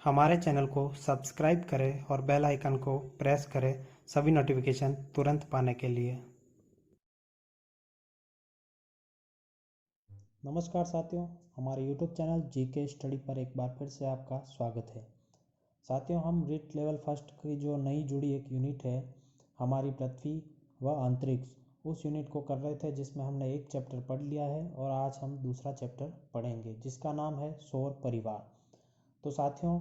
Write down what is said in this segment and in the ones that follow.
हमारे चैनल को सब्सक्राइब करें और बेल आइकन को प्रेस करें सभी नोटिफिकेशन तुरंत पाने के लिए। नमस्कार साथियों, हमारे YouTube चैनल जीके स्टडी पर एक बार फिर से आपका स्वागत है। साथियों, हम रीट लेवल फर्स्ट की जो नई जुड़ी एक यूनिट है हमारी पृथ्वी व अंतरिक्ष, उस यूनिट को कर रहे थे जिसमें हमने एक चैप्टर पढ़ लिया है और आज हम दूसरा चैप्टर पढ़ेंगे जिसका नाम है सौर परिवार। तो साथियों,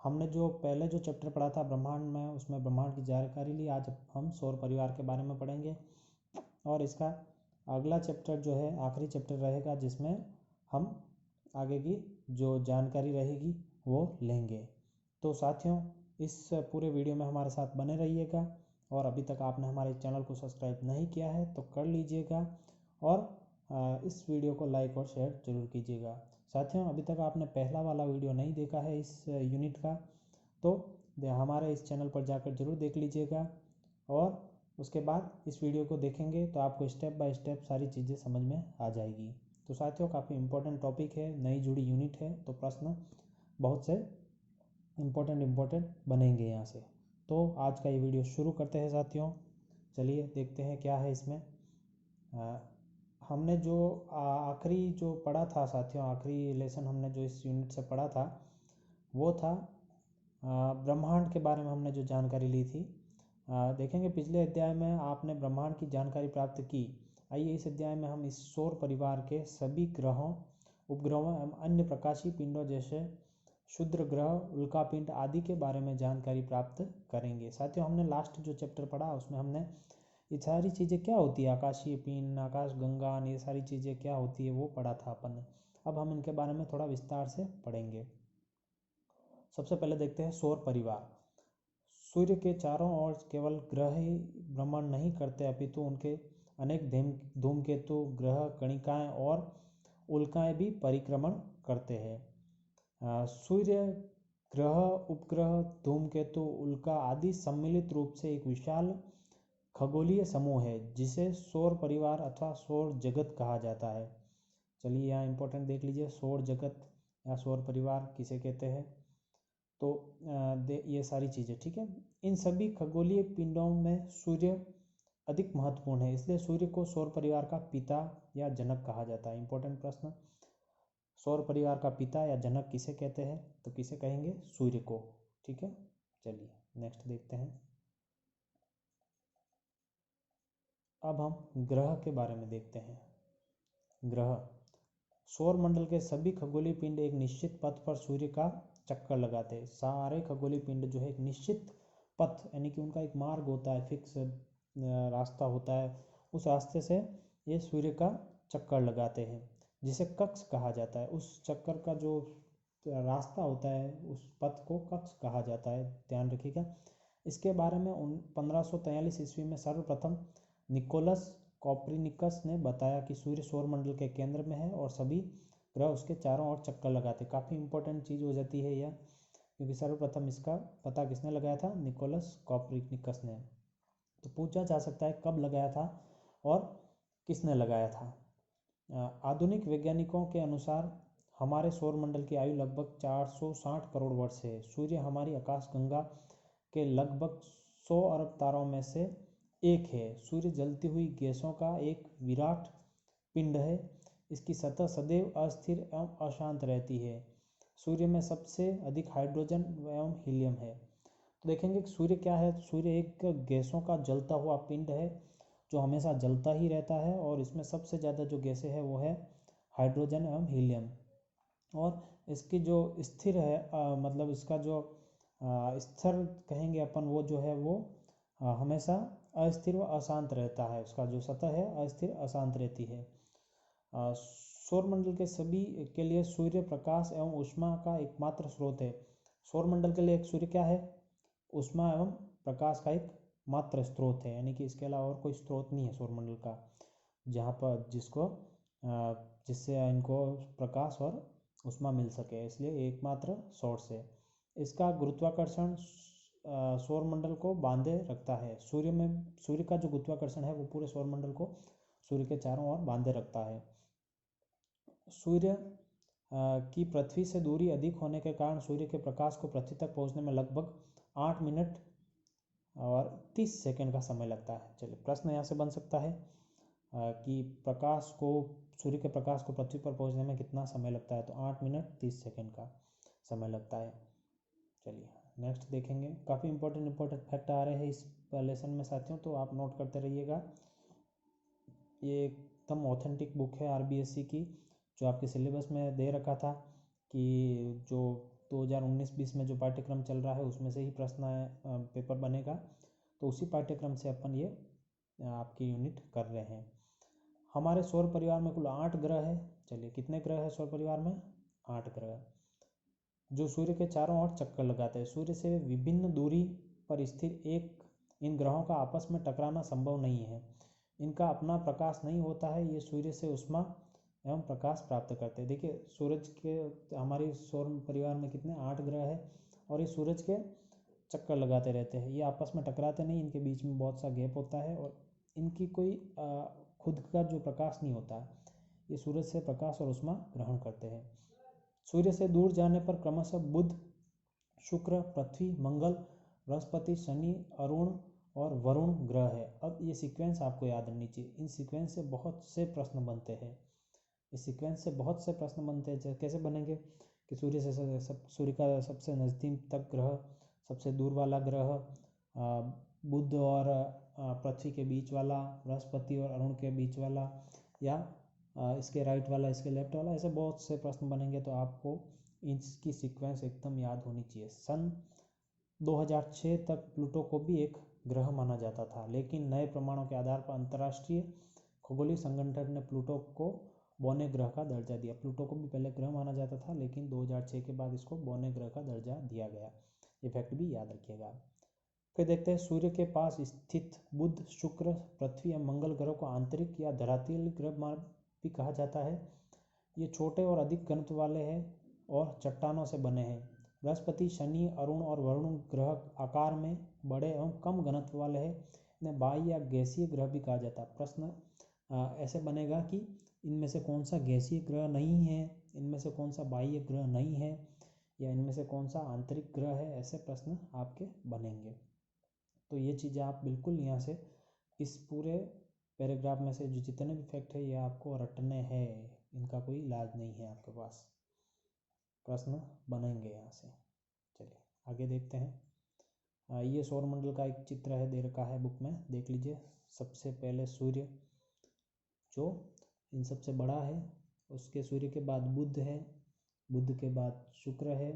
हमने जो पहले जो चैप्टर पढ़ा था ब्रह्मांड में, उसमें ब्रह्मांड की जानकारी ली। आज हम सौर परिवार के बारे में पढ़ेंगे और इसका अगला चैप्टर जो है आखिरी चैप्टर रहेगा जिसमें हम आगे की जो जानकारी रहेगी वो लेंगे। तो साथियों, इस पूरे वीडियो में हमारे साथ बने रहिएगा और अभी तक आपने हमारे चैनल को सब्सक्राइब नहीं किया है तो कर लीजिएगा और इस वीडियो को लाइक और शेयर जरूर कीजिएगा। साथियों, अभी तक आपने पहला वाला वीडियो नहीं देखा है इस यूनिट का तो हमारे इस चैनल पर जाकर ज़रूर देख लीजिएगा और उसके बाद इस वीडियो को देखेंगे तो आपको स्टेप बाय स्टेप सारी चीज़ें समझ में आ जाएगी। तो साथियों, काफ़ी इम्पोर्टेंट टॉपिक है, नई जुड़ी यूनिट है तो प्रश्न बहुत से इम्पोर्टेंट बनेंगे यहाँ से। तो आज का ये वीडियो शुरू करते हैं साथियों। चलिए देखते हैं क्या है इसमें। हमने जो आखिरी जो पढ़ा था साथियों, आखिरी लेसन हमने जो इस यूनिट से पढ़ा था वो था ब्रह्मांड के बारे में हमने जो जानकारी ली थी। देखेंगे पिछले अध्याय में आपने ब्रह्मांड की जानकारी प्राप्त की। आइए इस अध्याय में हम इस सौर परिवार के सभी ग्रहों, उपग्रहों एवं अन्य प्रकाशीय पिंडों जैसे क्षुद्र ग्रह, उल्का पिंड आदि के बारे में जानकारी प्राप्त करेंगे। साथियों, हमने लास्ट जो चैप्टर पढ़ा उसमें हमने ये सारी चीज़ें क्या होती है, आकाशीय पिंड, आकाश गंगा, ये सारी चीज़ें क्या होती है वो पढ़ा था अपन ने। अब हम इनके बारे में थोड़ा विस्तार से पढ़ेंगे। सबसे पहले देखते हैं सौर परिवार। सूर्य के चारों ओर केवल ग्रह ही भ्रमण नहीं करते अपितु उनके अनेक धूमकेतु, ग्रह, कणिकाएं और उल्काएं भी परिक्रमण करते हैं। सूर्य, ग्रह, उपग्रह, धूमकेतु, उल्का आदि सम्मिलित रूप से एक विशाल खगोलीय समूह है जिसे सौर परिवार अथवा सौर जगत कहा जाता है। चलिए यहाँ इंपॉर्टेंट देख लीजिए, सौर जगत या सौर परिवार किसे कहते हैं। तो ये सारी चीज़ें ठीक है। इन सभी खगोलीय पिंडों में सूर्य अधिक महत्वपूर्ण है, इसलिए सूर्य को सौर परिवार का पिता या जनक कहा जाता है। इंपॉर्टेंट प्रश्न, सौर परिवार का पिता या जनक किसे कहते हैं, तो किसे कहेंगे, सूर्य को। ठीक है, चलिए नेक्स्ट देखते हैं। अब हम ग्रह के बारे में देखते हैं। ग्रह, सौर मंडल के सभी खगोलीय पिंड एक निश्चित पथ पर सूर्य का चक्कर लगाते हैं। सारे खगोलीय पिंड जो है एक निश्चित पथ, यानी कि उनका एक मार्ग होता है, फिक्स रास्ता होता है, उस रास्ते से ये सूर्य का चक्कर लगाते हैं जिसे कक्ष कहा जाता है। उस चक्कर का जो रास्ता होता है उस पथ को कक्ष कहा जाता है, ध्यान रखिएगा। इसके बारे में 1543 ईस्वी में सर्वप्रथम निकोलस कॉपरनिकस ने बताया कि सूर्य सौर मंडल के केंद्र में है और सभी ग्रह उसके चारों ओर चक्कर लगाते। काफ़ी इंपॉर्टेंट चीज़ हो जाती है यह, क्योंकि सर्वप्रथम इसका पता किसने लगाया था, निकोलस कॉपरनिकस ने। तो पूछा जा सकता है कब लगाया था और किसने लगाया था। आधुनिक वैज्ञानिकों के अनुसार हमारे सौर मंडल की आयु लगभग 460 करोड़ वर्ष है। सूर्य हमारी आकाश गंगा के लगभग 100 अरब तारों में से एक है। सूर्य जलती हुई गैसों का एक विराट पिंड है। इसकी सतह सदैव अस्थिर एवं अशांत रहती है। सूर्य में सबसे अधिक हाइड्रोजन एवं हीलियम है। तो देखेंगे कि सूर्य क्या है, सूर्य एक गैसों का जलता हुआ पिंड है जो हमेशा जलता ही रहता है और इसमें सबसे ज़्यादा जो गैसें है वो है हाइड्रोजन एवं हीलियम। और इसकी जो स्थिर है मतलब इसका जो स्थिर कहेंगे अपन, वो जो है वो हमेशा अस्थिर व अशांत रहता है। उसका जो सतह है अस्थिर अशांत रहती है। सौर मंडल के सभी के लिए सूर्य प्रकाश एवं ऊष्मा का एकमात्र स्रोत है। सौर मंडल के लिए एक सूर्य क्या है, ऊष्मा एवं प्रकाश का एक मात्र स्रोत है, यानी कि इसके अलावा और कोई स्रोत नहीं है सौर मंडल का जहाँ पर जिससे इनको प्रकाश और ऊष्मा मिल सके, इसलिए एकमात्र सोर्स है। इसका गुरुत्वाकर्षण सौर मंडल को बांधे रखता है। सूर्य का जो गुरुत्वाकर्षण है वो पूरे सौर मंडल को सूर्य के चारों ओर बांधे रखता है। सूर्य कि पृथ्वी से दूरी अधिक होने के कारण सूर्य के प्रकाश को पृथ्वी तक पहुंचने में लगभग 8 मिनट और 30 सेकंड का समय लगता है। चलिए, प्रश्न यहाँ से बन सकता है कि सूर्य के प्रकाश को पृथ्वी पर पहुंचने में कितना समय लगता है, तो 8 मिनट 30 सेकंड का समय लगता है। चलिए नेक्स्ट देखेंगे। काफ़ी इंपॉर्टेंट फैक्ट आ रहे हैं इस लेसन में साथियों, तो आप नोट करते रहिएगा। ये एकदम ऑथेंटिक बुक है RBSC की, जो आपके सिलेबस में दे रखा था कि जो 2019-20 में जो पाठ्यक्रम चल रहा है उसमें से ही प्रश्न पेपर बनेगा, तो उसी पाठ्यक्रम से अपन ये आपकी यूनिट कर रहे हैं। हमारे सौर परिवार में कुल 8 ग्रह है। चलिए, कितने ग्रह है सौर परिवार में? 8 ग्रह, जो सूर्य के चारों ओर चक्कर लगाते हैं। सूर्य से विभिन्न दूरी पर स्थित इन ग्रहों का आपस में टकराना संभव नहीं है। इनका अपना प्रकाश नहीं होता है। ये सूर्य से ऊष्मा एवं प्रकाश प्राप्त करते हैं। देखिए, सूरज के हमारे सौर परिवार में कितने 8 ग्रह है, और ये सूरज के चक्कर लगाते रहते हैं। ये आपस में टकराते नहीं, इनके बीच में बहुत सा गैप होता है, और इनकी कोई खुद का जो प्रकाश नहीं होता है। ये सूरज से प्रकाश और ऊष्मा ग्रहण करते हैं। सूर्य से दूर जाने पर क्रमशः बुध, शुक्र, पृथ्वी, मंगल, बृहस्पति, शनि, अरुण और वरुण ग्रह है। अब ये सीक्वेंस आपको याद रहनी चाहिए। इन सीक्वेंस से बहुत से प्रश्न बनते हैं। इस सीक्वेंस से बहुत से प्रश्न बनते हैं। कैसे बनेंगे कि सूर्य का सबसे नज़दीक तक ग्रह, सबसे दूर वाला ग्रह बुध और पृथ्वी के बीच वाला, बृहस्पति और अरुण के बीच वाला, या इसके राइट वाला, इसके लेफ्ट वाला, ऐसे बहुत से प्रश्न बनेंगे। तो आपको इसकी सीक्वेंस एकदम याद होनी चाहिए। सन 2006 तक प्लूटो को भी एक ग्रह माना जाता था, लेकिन नए प्रमाणों के आधार पर अंतर्राष्ट्रीय खगोलीय संगठन ने प्लूटो को बौने ग्रह का दर्जा दिया। प्लूटो को भी पहले ग्रह माना जाता था, लेकिन 2006 के बाद इसको बौने ग्रह का दर्जा दिया गया। ये फैक्ट भी याद रखिएगा। फिर देखते हैं, सूर्य के पास स्थित बुध, शुक्र, पृथ्वी या मंगल ग्रह को आंतरिक या धरातलीय ग्रह भी कहा जाता है। ये छोटे और अधिक घनत्व वाले हैं और चट्टानों से बने हैं। बृहस्पति, शनि, अरुण और वरुण ग्रह आकार में बड़े एवं कम घनत्व वाले हैं। इन्हें बाह्य या गैसीय ग्रह भी कहा जाता है। प्रश्न ऐसे बनेगा कि इनमें से कौन सा गैसीय ग्रह नहीं है, इनमें से कौन सा बाह्य ग्रह नहीं है, या इनमें से कौन सा आंतरिक ग्रह है, ऐसे प्रश्न आपके बनेंगे। तो ये चीज़ें आप बिल्कुल यहाँ से इस पूरे पैराग्राफ में से जो जितने भी फैक्ट है ये आपको रटने हैं। इनका कोई इलाज नहीं है, आपके पास प्रश्न बनेंगे यहाँ से। चलिए आगे देखते हैं। ये सौरमंडल का एक चित्र है, दे रखा है बुक में, देख लीजिए। सबसे पहले सूर्य जो इन सबसे बड़ा है, उसके सूर्य के बाद बुध है, बुध के बाद शुक्र है,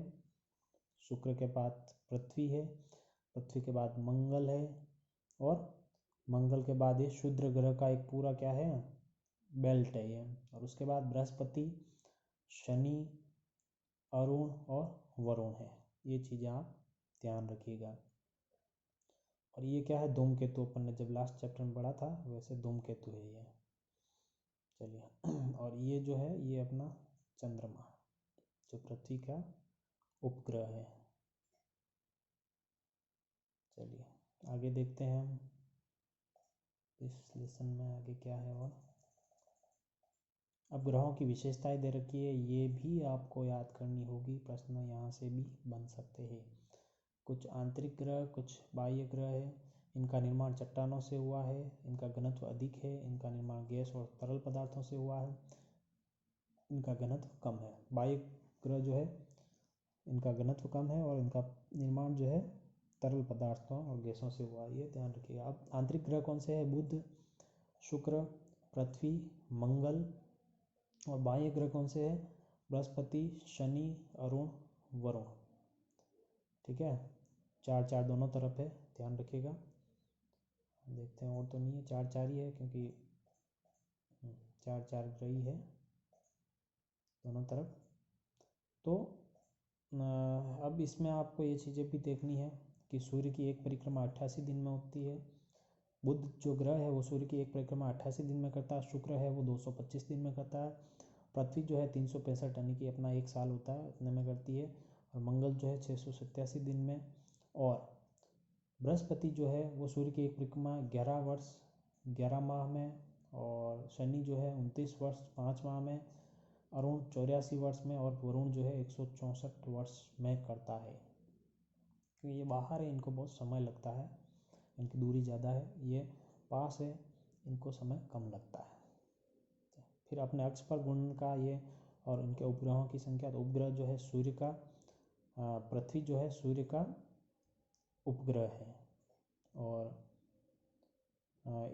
शुक्र के बाद पृथ्वी है, पृथ्वी के बाद मंगल है, और मंगल के बाद ये क्षुद्र ग्रह का एक पूरा क्या है, बेल्ट है ये। और उसके बाद बृहस्पति, शनि, अरुण और वरुण है। ये चीज़ें आप ध्यान रखिएगा। और ये क्या है, धूमकेतु। अपन ने जब लास्ट चैप्टर में पढ़ा था वैसे धूमकेतु है ये। चलिए, और ये जो है ये अपना चंद्रमा, जो पृथ्वी का उपग्रह है। चलिए आगे देखते हैं हम इस लेसन में आगे क्या है। और अब ग्रहों की विशेषताएं दे रखी है, ये भी आपको याद करनी होगी। प्रश्न यहाँ से भी बन सकते हैं। कुछ आंतरिक ग्रह, कुछ बाह्य ग्रह है। इनका निर्माण चट्टानों से हुआ है, इनका घनत्व अधिक है, इनका निर्माण गैस और तरल पदार्थों से हुआ है, इनका घनत्व कम है। बाह्य ग्रह जो है इनका घनत्व कम है और इनका निर्माण जो है तरल पदार्थों और गैसों से हुआ है, ये ध्यान रखिएगा। अब आंतरिक ग्रह कौन से हैं, बुध, शुक्र, पृथ्वी, मंगल। और बाह्य ग्रह कौन से हैं, बृहस्पति, शनि, अरुण, वरुण। ठीक है, 4-4 दोनों तरफ है, ध्यान रखिएगा। देखते हैं और तो नहीं है, 4-4 ही है, क्योंकि 4-4 ग्रह ही है दोनों तरफ। तो अब इसमें आपको ये चीज़ें भी देखनी है कि सूर्य की एक परिक्रमा 88 दिन में होती है। बुध जो ग्रह है वो सूर्य की एक परिक्रमा 88 दिन में करता है। शुक्र है वो 225 दिन में करता है। पृथ्वी जो है 365 यानी कि अपना 1 साल होता है उतने में करती है। और मंगल जो है 687 दिन में। और बृहस्पति जो है वो सूर्य की एक परिक्रमा 11 वर्ष 11 माह में। और शनि जो है 29 वर्ष 5 माह में। अरुण 84 वर्ष में और वरुण जो है 164 वर्ष में करता है। क्योंकि ये बाहर है, इनको बहुत समय लगता है, इनकी दूरी ज़्यादा है, ये पास है, इनको समय कम लगता है। फिर अपने अक्ष पर गुणन का ये और इनके उपग्रहों की संख्या, तो उपग्रह जो है सूर्य का, पृथ्वी जो है सूर्य का उपग्रह है, और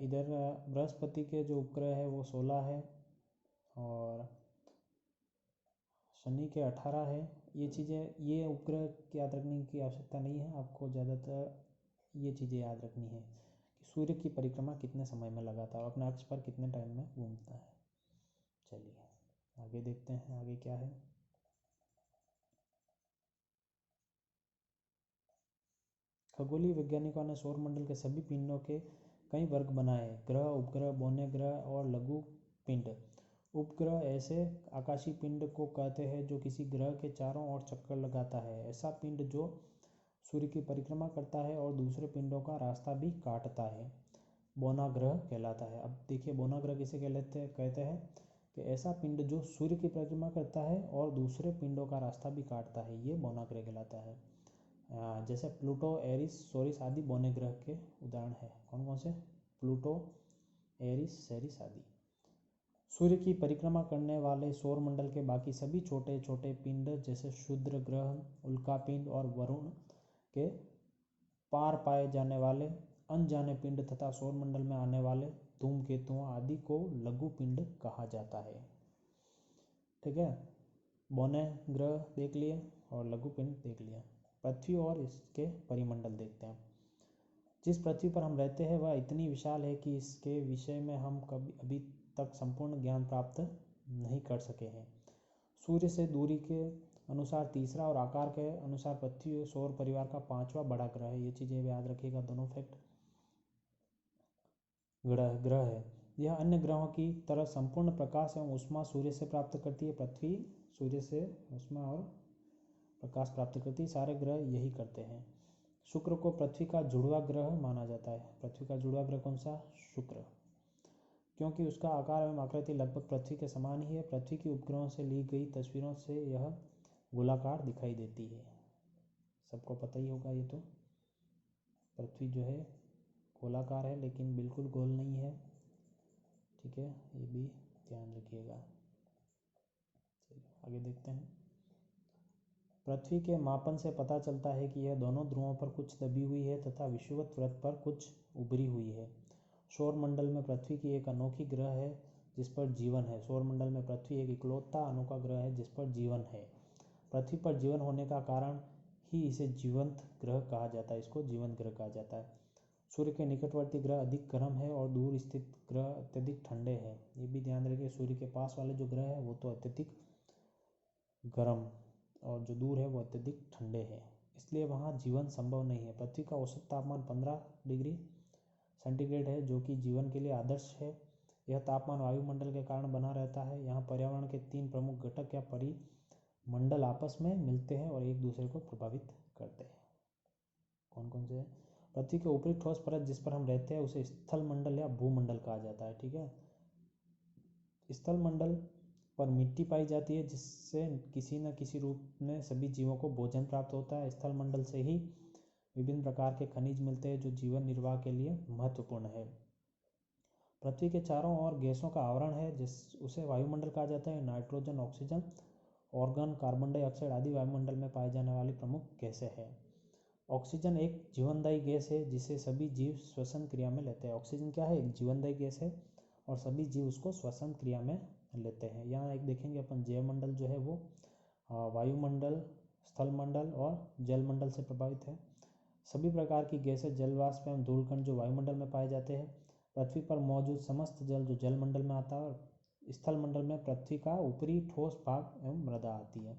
इधर बृहस्पति के जो उपग्रह है वो 16 है, और शनि के 18 है। ये चीज़ें, ये उपग्रह की याद रखने की आवश्यकता नहीं है, आपको ज़्यादातर ये चीज़ें याद रखनी है कि सूर्य की परिक्रमा कितने समय में लगाता है और अपने अक्ष पर कितने टाइम में घूमता है। चलिए आगे देखते हैं, आगे क्या है। खगोलीय वैज्ञानिकों ने सौरमंडल के सभी पिंडों के कई वर्ग बनाए: ग्रह, उपग्रह, बौने ग्रह और लघु पिंड। उपग्रह ऐसे आकाशीय पिंड को कहते हैं जो किसी ग्रह के चारों ओर चक्कर लगाता है। ऐसा पिंड जो सूर्य की परिक्रमा करता है और दूसरे पिंडों का रास्ता भी काटता है, बौना ग्रह कहलाता है। अब देखिए, बौना ग्रह किसे कहते हैं कि ऐसा पिंड जो सूर्य की परिक्रमा करता है और दूसरे पिंडों का रास्ता भी काटता है, ये बौना ग्रह कहलाता है। जैसे प्लूटो, एरिस, सोरिस आदि बौने ग्रह के उदाहरण है। कौन कौन से? प्लूटो, एरिस, सेरिस आदि। सूर्य की परिक्रमा करने वाले सौरमंडल के बाकी सभी छोटे छोटे पिंड जैसे क्षुद्र ग्रह, उल्कापिंड और वरुण के पार पाए जाने वाले अनजाने पिंड तथा सौरमंडल में आने वाले धूमकेतुओं आदि को लघु पिंड कहा जाता है। ठीक है, बौने ग्रह देख लिए और लघु पिंड देख लिया। पृथ्वी और इसके परिमंडल देखते हैं। जिस पृथ्वी पर हम रहते हैं वह इतनी विशाल है कि इसके विषय में हम कभी अभी तक संपूर्ण ज्ञान प्राप्त नहीं कर सके हैं। सूर्य से दूरी के अनुसार तीसरा और आकार के अनुसार पृथ्वी सौर परिवार का 5वां बड़ा ग्रह है। ये चीज़ें याद रखिएगा, दोनों फैक्ट। ग्रह है यह अन्य ग्रहों की तरह संपूर्ण प्रकाश एवं ऊष्मा सूर्य से प्राप्त करती है। पृथ्वी सूर्य से ऊष्मा और प्रकाश प्राप्त करती है, सारे ग्रह यही करते हैं। शुक्र को पृथ्वी का जुड़वा ग्रह माना जाता है। पृथ्वी का जुड़वा ग्रह कौन सा? शुक्र, क्योंकि उसका आकार एवं आकृति लगभग पृथ्वी के समान ही है। पृथ्वी के उपग्रहों से ली गई तस्वीरों से यह गोलाकार दिखाई देती है। सबको पता ही होगा ये तो, पृथ्वी जो है गोलाकार है लेकिन बिल्कुल गोल नहीं है। ठीक है, ये भी ध्यान रखिएगा। चलिए आगे देखते हैं। पृथ्वी के मापन से पता चलता है कि यह दोनों ध्रुवों पर कुछ दबी हुई है तथा विषुवत वृत्त पर कुछ उभरी हुई है। सौरमंडल में पृथ्वी की एक अनोखी ग्रह है जिस पर जीवन है। सौरमंडल में पृथ्वी एक इकलौता अनोखा ग्रह है जिस पर जीवन है। पृथ्वी पर जीवन होने का कारण ही इसे जीवंत ग्रह कहा जाता है, इसको जीवंत ग्रह कहा जाता है। सूर्य के निकटवर्ती ग्रह अधिक गर्म है और दूर स्थित ग्रह अत्यधिक ठंडे हैं। ये भी ध्यान रखिए, सूर्य के पास वाले जो ग्रह है वो तो अत्यधिक गर्म और जो दूर है वो अत्यधिक ठंडे हैं, इसलिए वहाँ जीवन संभव नहीं है। पृथ्वी का औसत तापमान 15 डिग्री सेंटीग्रेड है जो कि जीवन के लिए आदर्श है। यह तापमान वायुमंडल के कारण बना रहता है। यहाँ पर्यावरण के 3 प्रमुख घटक या परिमंडल आपस में मिलते हैं और एक दूसरे को प्रभावित करते हैं। कौन कौन से? पृथ्वी के ऊपरी ठोस परत जिस पर हम रहते हैं उसे स्थल मंडल या भूमंडल कहा जाता है। ठीक है, स्थल मंडल पर मिट्टी पाई जाती है जिससे किसी न किसी रूप में सभी जीवों को भोजन प्राप्त होता है। स्थल मंडल से ही विभिन्न प्रकार के खनिज मिलते हैं जो जीवन निर्वाह के लिए महत्वपूर्ण है। पृथ्वी के चारों ओर गैसों का आवरण है उसे वायुमंडल कहा जाता है। Nitrogen, oxygen, organ, carbon dioxide आदि वायुमंडल में पाए जाने वाली प्रमुख गैसें हैं। ऑक्सीजन एक जीवनदायी गैस है जिसे सभी जीव श्वसन क्रिया में लेते हैं। ऑक्सीजन क्या है? एक जीवनदायी गैस है और सभी जीव उसको श्वसन क्रिया में लेते हैं। यहाँ एक देखेंगे अपन, जैवमंडल जो है वो वायुमंडल, स्थलमंडल और जलमंडल से प्रभावित है। सभी प्रकार की गैसें, जलवाष्प एवं धूलकण जो वायुमंडल में पाए जाते हैं। पृथ्वी पर मौजूद समस्त जल जो जलमंडल में आता है और स्थलमंडल में पृथ्वी का ऊपरी ठोस भाग एवं मृदा आती है।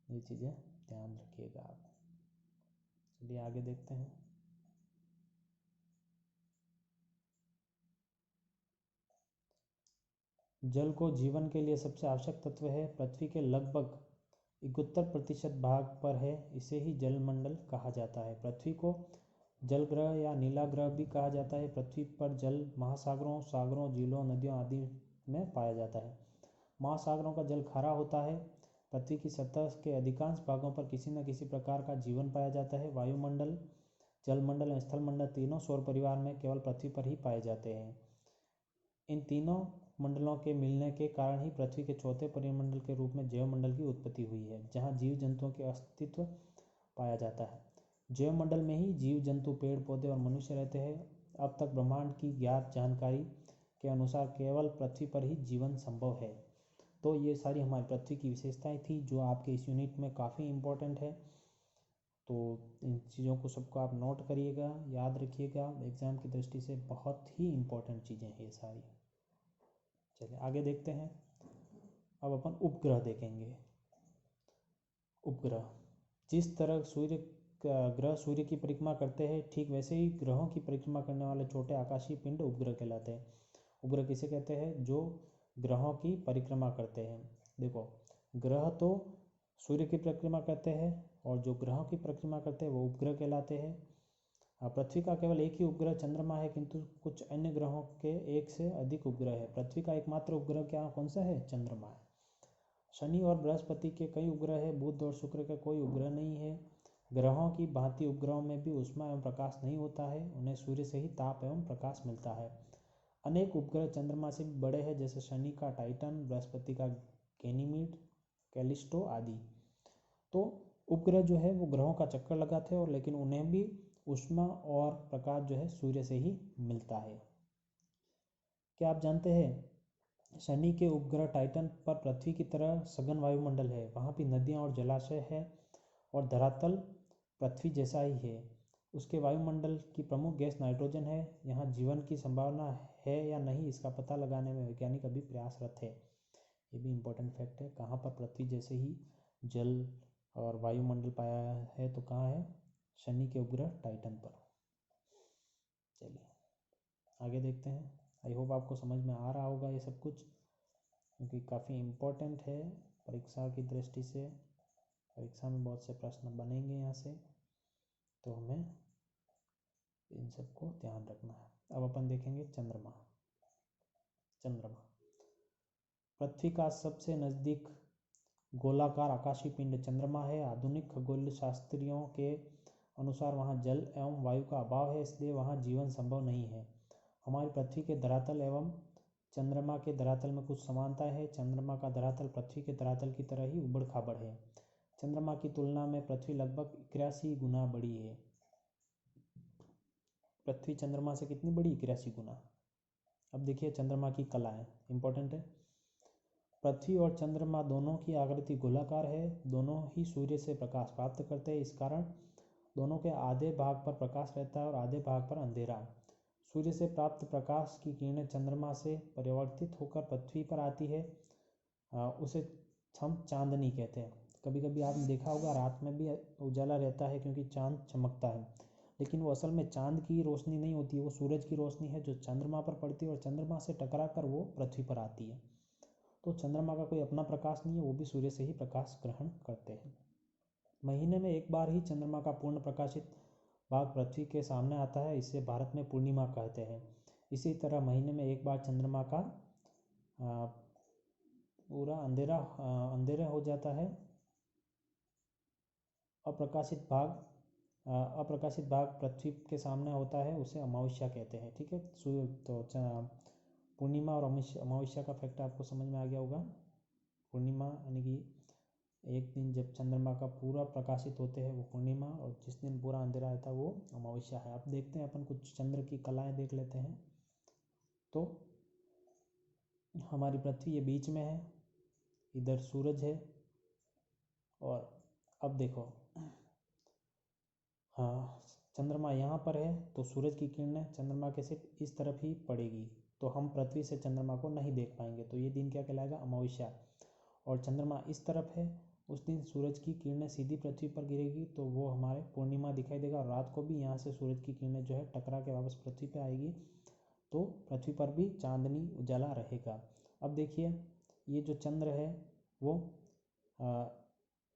ये चीज़ें ध्यान रखिएगा आप। चलिए आगे देखते हैं। जल को जीवन के लिए सबसे आवश्यक तत्व है। पृथ्वी के लगभग 71% भाग पर है, इसे ही जलमंडल कहा जाता है। पृथ्वी को जल ग्रह या नीला ग्रह भी कहा जाता है। पृथ्वी पर जल महासागरों, सागरों, झीलों, नदियों आदि में पाया जाता है। महासागरों का जल खारा होता है। पृथ्वी की सतह के अधिकांश भागों पर किसी न किसी प्रकार का जीवन पाया जाता है। वायुमंडल, जलमंडल और स्थलमंडल तीनों सौर परिवार में केवल पृथ्वी पर ही पाए जाते हैं। इन तीनों मंडलों के मिलने के कारण ही पृथ्वी के चौथे परिमंडल के रूप में जैवमंडल की उत्पत्ति हुई है, जहाँ जीव जंतुओं के अस्तित्व पाया जाता है। जैवमंडल में ही जीव जंतु, पेड़ पौधे और मनुष्य रहते हैं। अब तक ब्रह्मांड की ज्ञात जानकारी के अनुसार केवल पृथ्वी पर ही जीवन संभव है। तो ये सारी हमारी पृथ्वी की विशेषताएं थी जो आपके इस यूनिट में काफ़ी इम्पोर्टेंट है। तो इन चीज़ों को सबको आप नोट करिएगा, याद रखिएगा, एग्ज़ाम की दृष्टि से बहुत ही इम्पोर्टेंट चीज़ें हैं ये सारी। चलिए आगे देखते हैं। अब अपन उपग्रह देखेंगे। उपग्रह, जिस तरह ग्रह सूर्य की परिक्रमा करते हैं, ठीक वैसे ही ग्रहों की परिक्रमा करने वाले छोटे आकाशीय पिंड उपग्रह कहलाते हैं। उपग्रह किसे कहते हैं? जो ग्रहों की परिक्रमा करते हैं। देखो, ग्रह तो सूर्य की परिक्रमा करते हैं और जो ग्रहों की परिक्रमा करते हैं वो उपग्रह कहलाते हैं। पृथ्वी का केवल एक ही उपग्रह चंद्रमा है, किंतु कुछ अन्य ग्रहों के एक से अधिक उपग्रह है। पृथ्वी का एकमात्र उपग्रह क्या कौन सा है? चंद्रमा है। शनि और बृहस्पति के कई उपग्रह है, बुध और शुक्र का कोई उपग्रह नहीं है। ग्रहों की भांति उपग्रहों में भी ऊष्मा एवं प्रकाश नहीं होता है, उन्हें सूर्य से ही ताप एवं प्रकाश मिलता है। अनेक उपग्रह चंद्रमा से भी बड़े हैं, जैसे शनि का टाइटन, बृहस्पति का गैनीमीड, कैलिस्टो आदि। तो उपग्रह जो है वो ग्रहों का चक्कर लगाते हैं, और लेकिन उन्हें भी ऊष्मा और प्रकाश जो है सूर्य से ही मिलता है। क्या आप जानते हैं शनि के उपग्रह टाइटन पर पृथ्वी की तरह सघन वायुमंडल है, वहाँ भी नदियाँ और जलाशय है, और धरातल पृथ्वी जैसा ही है। उसके वायुमंडल की प्रमुख गैस नाइट्रोजन है। यहाँ जीवन की संभावना है या नहीं, इसका पता लगाने में वैज्ञानिक अभी प्रयासरत है। ये भी इम्पोर्टेंट फैक्ट है। कहाँ पर पृथ्वी जैसे ही जल और वायुमंडल पाया है, तो कहाँ है? शनि के उपग्रह टाइटन पर। चलिए आगे देखते हैं। आई होप आपको समझ में आ रहा होगा ये सब कुछ, क्योंकि काफ़ी इम्पोर्टेंट है परीक्षा की दृष्टि से। परीक्षा में बहुत से प्रश्न बनेंगे यहाँ से, तो हमें इन सबको ध्यान रखना है। अब अपन देखेंगे चंद्रमा। चंद्रमा पृथ्वी का सबसे नज़दीक गोलाकार आकाशीय पिंड चंद्रमा है। आधुनिक खगोल शास्त्रियों के अनुसार वहाँ जल एवं वायु का अभाव है, इसलिए वहाँ जीवन संभव नहीं है। हमारी पृथ्वी के धरातल एवं चंद्रमा के धरातल में कुछ समानताएं हैं। चंद्रमा का धरातल पृथ्वी के धरातल की तरह ही उबड़ खाबड़ है। चंद्रमा की तुलना में पृथ्वी लगभग 81 गुना बड़ी है। पृथ्वी चंद्रमा से कितनी बड़ी? 81 गुना। अब देखिए चंद्रमा की कलाएं, इंपॉर्टेंट है। पृथ्वी और चंद्रमा दोनों की आकृति गोलाकार है। दोनों ही सूर्य से प्रकाश प्राप्त करते हैं, इस कारण दोनों के आधे भाग पर प्रकाश रहता है और आधे भाग पर अंधेरा। सूर्य से प्राप्त प्रकाश की किरणें चंद्रमा से परिवर्तित होकर पृथ्वी पर आती है, उसे हम चांदनी कहते हैं। कभी कभी आपने देखा होगा रात में भी उजाला रहता है क्योंकि चांद चमकता है, लेकिन वो असल में चांद की रोशनी नहीं होती है, वो सूरज की रोशनी है जो चंद्रमा पर पड़ती है और चंद्रमा से टकरा कर वो पृथ्वी पर आती है। तो चंद्रमा का कोई अपना प्रकाश नहीं है, वो भी सूर्य से ही प्रकाश ग्रहण करते हैं। महीने में एक बार ही चंद्रमा का पूर्ण प्रकाशित भाग पृथ्वी के सामने आता है, इसे भारत में पूर्णिमा कहते हैं। इसी तरह महीने में एक बार चंद्रमा का पूरा अंधेरा हो जाता है। अप्रकाशित भाग पृथ्वी के सामने होता है, उसे अमावस्या कहते हैं। ठीक है, सूर्य तो पूर्णिमा और अमावस्या का फैक्ट आपको समझ में आ गया होगा। पूर्णिमा यानी कि एक दिन जब चंद्रमा का पूरा प्रकाशित होते हैं वो पूर्णिमा, और जिस दिन पूरा अंधेरा रहता है वो अमावस्या है। अब देखते हैं अपन कुछ चंद्र की कलाएं देख लेते हैं। तो हमारी पृथ्वी ये बीच में है, इधर सूरज है, और अब देखो हाँ चंद्रमा यहाँ पर है तो सूरज की किरणें चंद्रमा के सिर्फ इस तरफ ही पड़ेगी, तो हम पृथ्वी से चंद्रमा को नहीं देख पाएंगे। तो ये दिन क्या कहलाएगा? अमावस्या। और चंद्रमा इस तरफ है, उस दिन सूरज की किरणें सीधी पृथ्वी पर गिरेगी, तो वो हमारे पूर्णिमा दिखाई देगा। और रात को भी यहाँ से सूरज की किरणें जो है टकरा के वापस पृथ्वी पर आएगी, तो पृथ्वी पर भी चांदनी उजाला रहेगा। अब देखिए ये जो चंद्र है वो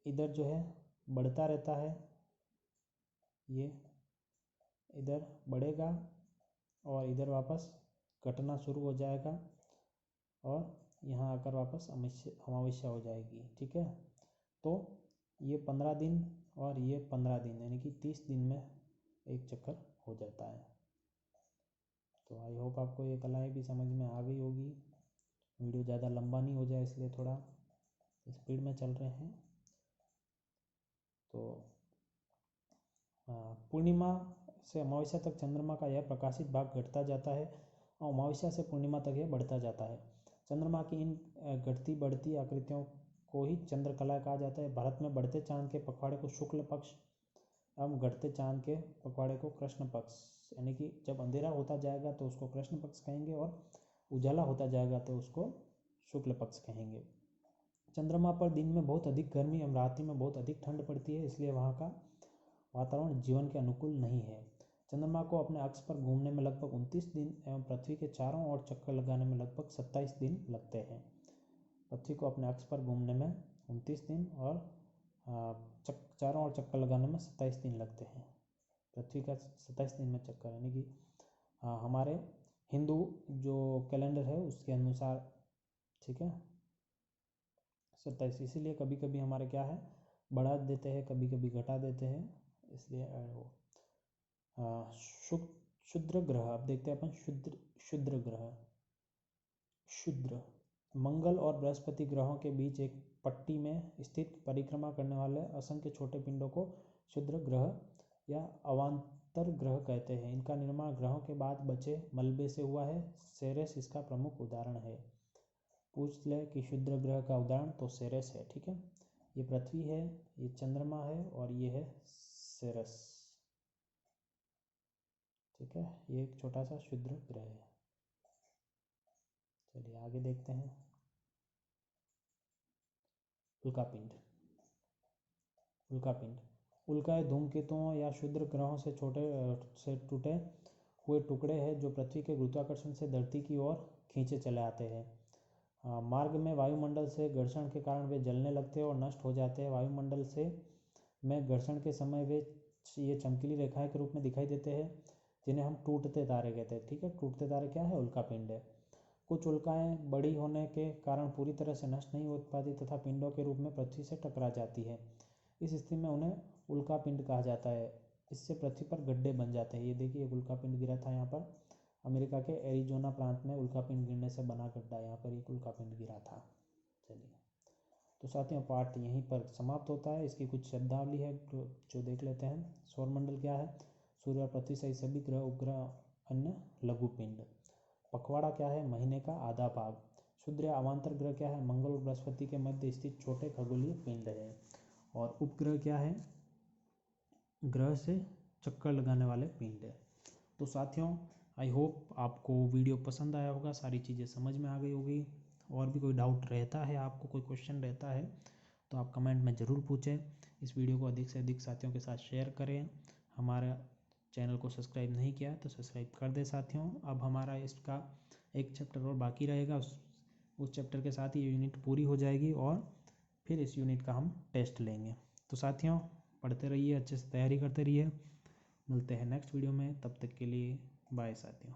इधर जो है बढ़ता रहता है, ये इधर बढ़ेगा और इधर वापस घटना शुरू हो जाएगा, और यहाँ आकर वापस अमावस्या हो जाएगी। ठीक है, तो ये 15 दिन और ये 15 दिन यानी कि 30 दिन में एक चक्कर हो जाता है। तो आई होप आपको ये कलाएँ भी समझ में आ गई होगी। वीडियो ज़्यादा लंबा नहीं हो जाए इसलिए थोड़ा स्पीड में चल रहे हैं। तो पूर्णिमा से अमावस्या तक चंद्रमा का यह प्रकाशित भाग घटता जाता है और अमावस्या से पूर्णिमा तक यह बढ़ता जाता है। चंद्रमा की इन घटती बढ़ती आकृतियों को ही चंद्रकला कहा जाता है। भारत में बढ़ते चांद के पखवाड़े को शुक्ल पक्ष एवं घटते चांद के पखवाड़े को कृष्ण पक्ष, यानी कि जब अंधेरा होता जाएगा तो उसको कृष्ण पक्ष कहेंगे और उजाला होता जाएगा तो उसको शुक्ल पक्ष कहेंगे। चंद्रमा पर दिन में बहुत अधिक गर्मी एवं रात्रि में बहुत अधिक ठंड पड़ती है, इसलिए वहाँ का वातावरण जीवन के अनुकूल नहीं है। चंद्रमा को अपने अक्ष पर घूमने में लगभग 29 दिन एवं पृथ्वी के चारों ओर चक्कर लगाने में लगभग 27 दिन लगते हैं। पृथ्वी को अपने अक्ष पर घूमने में 29 दिन और चारों ओर चक्कर लगाने में 27 दिन लगते हैं। पृथ्वी का 27 दिन में चक्कर, यानी कि हमारे हिंदू जो कैलेंडर है उसके अनुसार। ठीक है, 27। इसीलिए कभी कभी हमारे क्या है बढ़ा देते हैं, कभी कभी घटा देते हैं, इसलिए वो क्षुद्र ग्रह। अब देखते हैं अपन क्षुद्र ग्रह। क्षुद्र मंगल और बृहस्पति ग्रहों के बीच एक पट्टी में स्थित परिक्रमा करने वाले असंख्य छोटे पिंडों को क्षुद्र ग्रह या अवान्तर ग्रह कहते हैं। इनका निर्माण ग्रहों के बाद बचे मलबे से हुआ है। सेरेस इसका प्रमुख उदाहरण है। पूछ ले कि क्षुद्र ग्रह का उदाहरण, तो सेरेस है। ठीक है, ये पृथ्वी है, ये चंद्रमा है और ये है सेरेस। ठीक है, ये एक छोटा सा क्षुद्र ग्रह है। चलिए आगे देखते हैं। उल्कापिंड। उल्कापिंड उल्काएं धूमकेतुओं या क्षुद्र ग्रहों से टूटे हुए टुकड़े हैं जो पृथ्वी के गुरुत्वाकर्षण से धरती की ओर खींचे चले आते हैं। मार्ग में वायुमंडल से घर्षण के कारण वे जलने लगते हैं और नष्ट हो जाते हैं। वायुमंडल में घर्षण के समय वे ये चमकीली रेखाएं के रूप में दिखाई देते हैं, जिन्हें हम टूटते तारे कहते हैं। ठीक है, टूटते तारे क्या है? उल्कापिंड है। कुछ उल्काएं बड़ी होने के कारण पूरी तरह से नष्ट नहीं हो पाती तथा पिंडों के रूप में पृथ्वी से टकरा जाती है। इस स्थिति में उन्हें उल्कापिंड कहा जाता है। इससे पृथ्वी पर गड्ढे बन जाते हैं। ये देखिए एक उल्कापिंड गिरा था यहाँ पर, अमेरिका के एरिजोना प्रांत में उल्कापिंड गिरने से बना गड्ढा, यहाँ पर एक उल्कापिंड गिरा था। चलिए, तो साथियों पार्ट यहीं पर समाप्त होता है। इसकी कुछ शब्दावली है जो देख लेते हैं। सौरमंडल क्या है? सूर्य और पृथ्वी सहित सभी ग्रह उपग्रह अन्य लघु पिंड। पखवाड़ा क्या है? महीने का आधा भाग। क्षुद्र या अवान्तर ग्रह क्या है? मंगल और बृहस्पति के मध्य स्थित छोटे खगोलीय पिंड है। और उपग्रह क्या है? ग्रह से चक्कर लगाने वाले पिंड है। तो साथियों आई होप आपको वीडियो पसंद आया होगा, सारी चीज़ें समझ में आ गई होगी। और भी कोई डाउट रहता है, आपको कोई क्वेश्चन रहता है तो आप कमेंट में ज़रूर पूछें। इस वीडियो को अधिक से अधिक साथियों के साथ शेयर करें। हमारा चैनल को सब्सक्राइब नहीं किया तो सब्सक्राइब कर दें साथियों। अब हमारा इसका एक चैप्टर और बाकी रहेगा, उस चैप्टर के साथ ही यूनिट पूरी हो जाएगी और फिर इस यूनिट का हम टेस्ट लेंगे। तो साथियों पढ़ते रहिए, अच्छे से तैयारी करते रहिए। मिलते हैं नेक्स्ट वीडियो में, तब तक के लिए बाय साथियों।